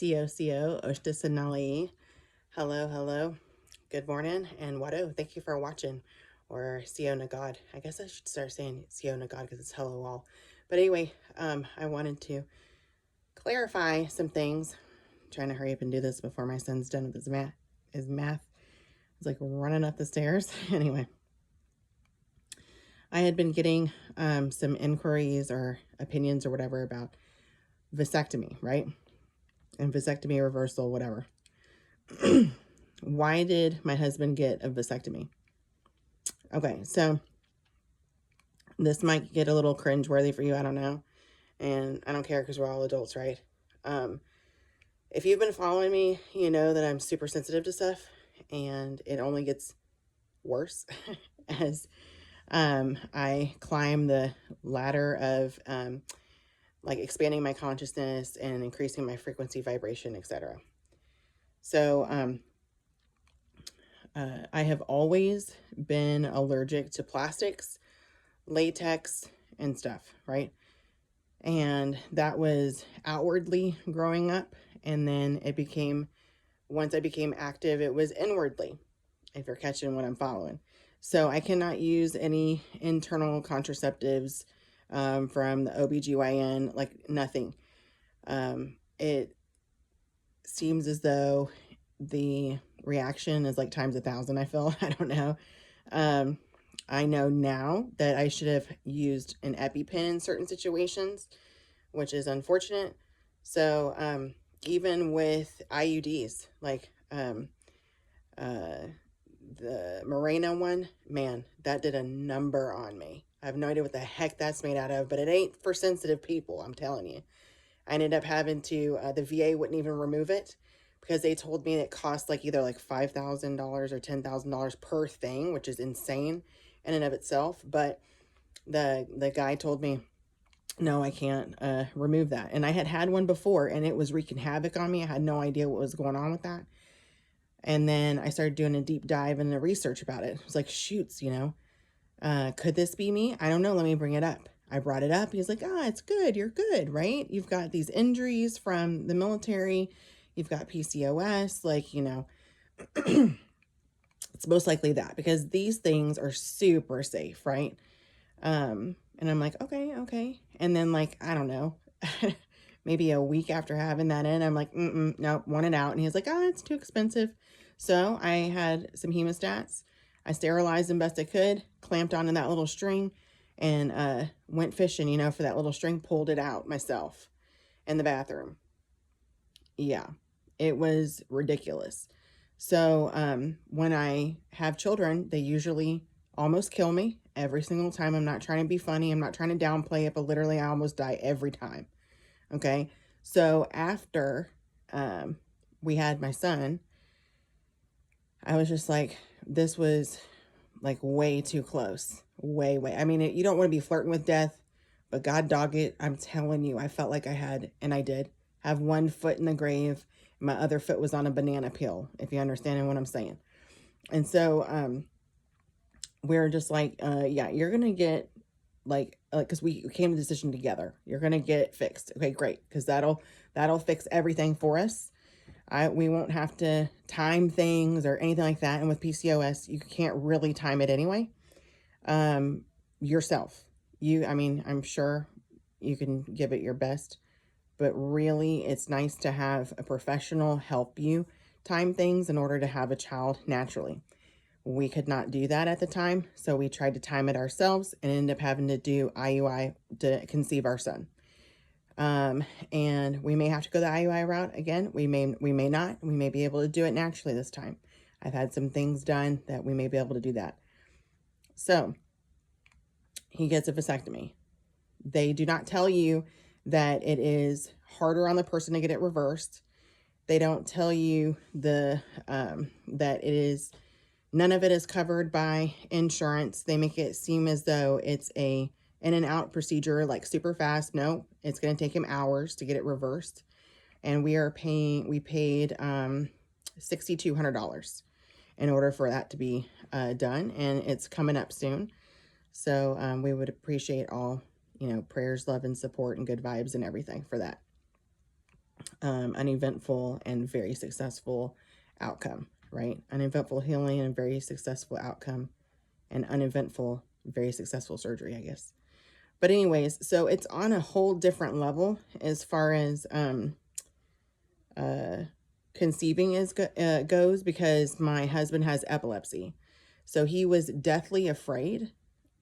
CO, Oshtisanali. Hello, hello. Good morning, and Wado. Thank you for watching. Or CO Nagad. I guess I should start saying CO Nagad because it's hello all. But anyway, I wanted to clarify some things. I'm trying to hurry up and do this before my son's done with his math. It's like running up the stairs. Anyway, I had been getting some inquiries or opinions or whatever about vasectomy, right? And vasectomy reversal, whatever. Why did my husband get a vasectomy? Okay, so this might get a little cringeworthy for you, I don't know. And I don't care because we're all adults, right? If you've been following me, you know that I'm super sensitive to stuff, and it only gets worse as I climb the ladder of like expanding my consciousness and increasing my frequency, vibration, etc. So I have always been allergic to plastics, latex, and stuff, right? And that was outwardly growing up, and then it became, once I became active, it was inwardly, if you're catching what I'm following. So I cannot use any internal contraceptives from the OBGYN, like nothing. It seems as though the reaction is like times 1,000, I feel. I don't know. I know now that I should have used an EpiPen in certain situations, which is unfortunate. So even with IUDs, like the Mirena one, man, that did a number on me. I have no idea what the heck that's made out of, but it ain't for sensitive people, I'm telling you. I ended up having to, the VA wouldn't even remove it because they told me it cost like either like $5,000 or $10,000 per thing, which is insane in and of itself. But the guy told me, no, I can't remove that. And I had had one before, and it was wreaking havoc on me. I had no idea what was going on with that. And then I started doing a deep dive and the research about it. It was like, shoots, you know, could this be me? I don't know. Let me bring it up. I brought it up. He's like, it's good. You're good, right? You've got these injuries from the military. You've got PCOS. Like, you know, it's most likely that because these things are super safe, right? And I'm like, okay. And then like, I don't know, maybe a week after having that in, I'm like, nope, want it out. And he's like, it's too expensive. So I had some hemostats. I sterilized them best I could, clamped onto that little string, and went fishing, you know, for that little string, pulled it out myself in the bathroom. Yeah, it was ridiculous. So when I have children, they usually almost kill me every single time. I'm not trying to be funny. I'm not trying to downplay it, but literally I almost die every time. Okay. So after we had my son, I was just like, this was like way too close. Way. I mean, you don't want to be flirting with death, but God dog it. I'm telling you, I felt like I had, and I did, have one foot in the grave. My other foot was on a banana peel, if you understand what I'm saying. And so we're just like, yeah, you're going to get like, because we came to the decision together. You're going to get fixed. Okay, great. Because that'll fix everything for us. We won't have to time things or anything like that. And with PCOS, you can't really time it anyway. Yourself. I mean, I'm sure you can give it your best, but really it's nice to have a professional help you time things in order to have a child naturally. We could not do that at the time, so we tried to time it ourselves and ended up having to do IUI to conceive our son. And we may have to go the IUI route again. We may not. We may be able to do it naturally this time. I've had some things done that we may be able to do that. So he gets a vasectomy. They do not tell you that it is harder on the person to get it reversed. They don't tell you that it is, none of it is covered by insurance. They make it seem as though it's a in and out procedure, like super fast. No, it's going to take him hours to get it reversed. And we paid $6,200 in order for that to be done. And it's coming up soon. So we would appreciate all, you know, prayers, love, and support and good vibes and everything for that. uneventful and very successful outcome, right? Uneventful healing and very successful outcome, and uneventful, very successful surgery, I guess. But anyways, so it's on a whole different level as far as conceiving goes, because my husband has epilepsy. So he was deathly afraid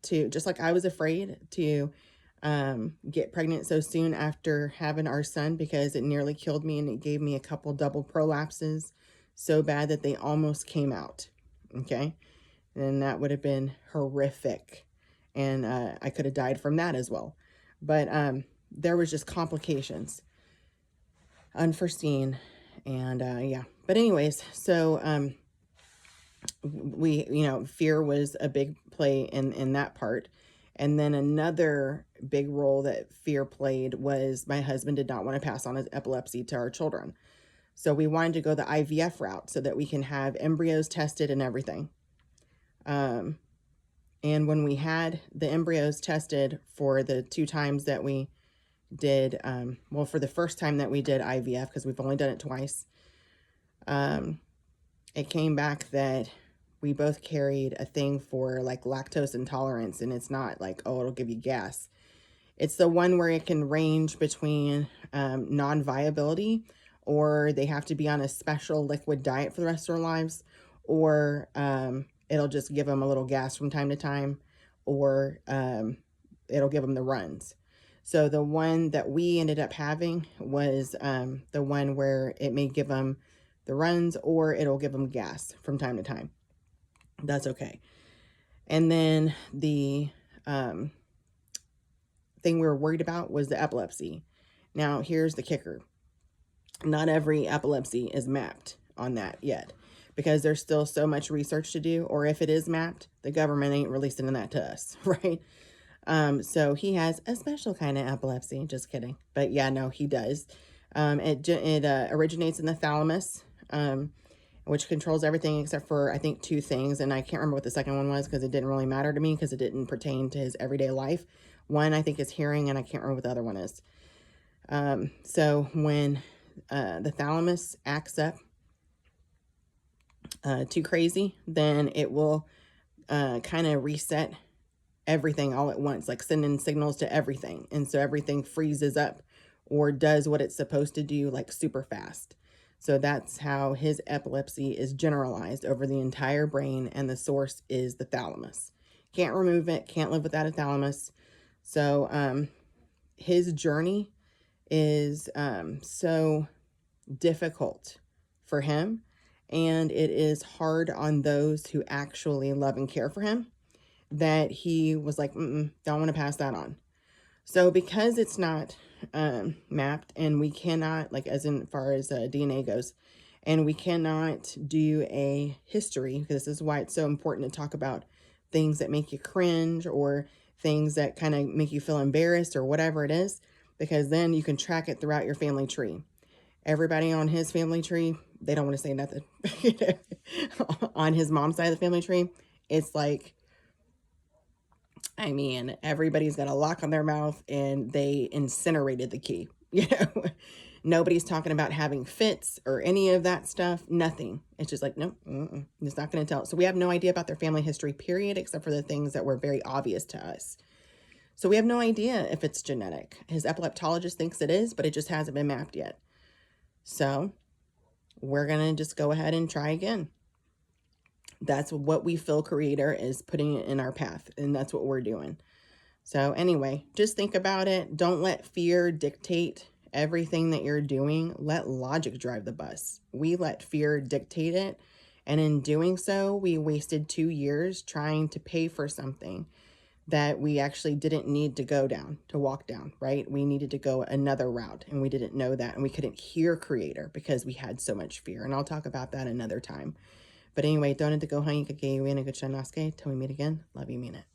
to, just like I was afraid to get pregnant so soon after having our son, because it nearly killed me, and it gave me a couple double prolapses so bad that they almost came out. Okay. And that would have been horrific. And I could have died from that as well. But there was just complications, unforeseen. And yeah, but anyways, so we, fear was a big play in that part. And then another big role that fear played was my husband did not want to pass on his epilepsy to our children. So we wanted to go the IVF route so that we can have embryos tested and everything. And when we had the embryos tested for the 2 times that we did, well, for the first time that we did IVF, because we've only done it twice, it came back that we both carried a thing for like lactose intolerance, and it's not like, oh, it'll give you gas. It's the one where it can range between non-viability, or they have to be on a special liquid diet for the rest of their lives, or it'll just give them a little gas from time to time, or it'll give them the runs. So the one that we ended up having was the one where it may give them the runs, or it'll give them gas from time to time. That's okay. And then the thing we were worried about was the epilepsy. Now, here's the kicker. Not every epilepsy is mapped on that yet, because there's still so much research to do, or if it is mapped, the government ain't releasing that to us, right? So he has a special kind of epilepsy. Just kidding. But yeah, no, he does. It originates in the thalamus, which controls everything except for, I think, 2 things. And I can't remember what the second one was, because it didn't really matter to me, because it didn't pertain to his everyday life. One, I think, is hearing, and I can't remember what the other one is. So when the thalamus acts up too crazy, then it will kind of reset everything all at once, like sending signals to everything. And so everything freezes up or does what it's supposed to do, like super fast. So that's how his epilepsy is generalized over the entire brain, and the source is the thalamus. Can't remove it, can't live without a thalamus. So his journey is so difficult for him, and it is hard on those who actually love and care for him, that he was like, don't want to pass that on. So because it's not mapped, and we cannot, like, as in far as DNA goes, and we cannot do a history, because this is why it's so important to talk about things that make you cringe, or things that kind of make you feel embarrassed, or whatever it is, because then you can track it throughout your family tree. Everybody on his family tree, they don't want to say nothing. On his mom's side of the family tree, it's like, I mean, everybody's got a lock on their mouth, and they incinerated the key. Nobody's talking about having fits or any of that stuff. Nothing. It's just like, nope, it's not going to tell. So we have no idea about their family history, period, except for the things that were very obvious to us. So we have no idea if it's genetic. His epileptologist thinks it is, but it just hasn't been mapped yet. So we're going to just go ahead and try again. That's what we feel Creator is putting in our path, and that's what we're doing. So anyway, just think about it. Don't let fear dictate everything that you're doing. Let logic drive the bus. We let fear dictate it, and in doing so, we wasted 2 years trying to pay for something that we actually didn't need to go down, to walk down, right? We needed to go another route, and we didn't know that, and we couldn't hear Creator because we had so much fear, and I'll talk about that another time. But anyway, don't need to go hang a gay and a good shanaske. Till we meet again. Love you, mean it.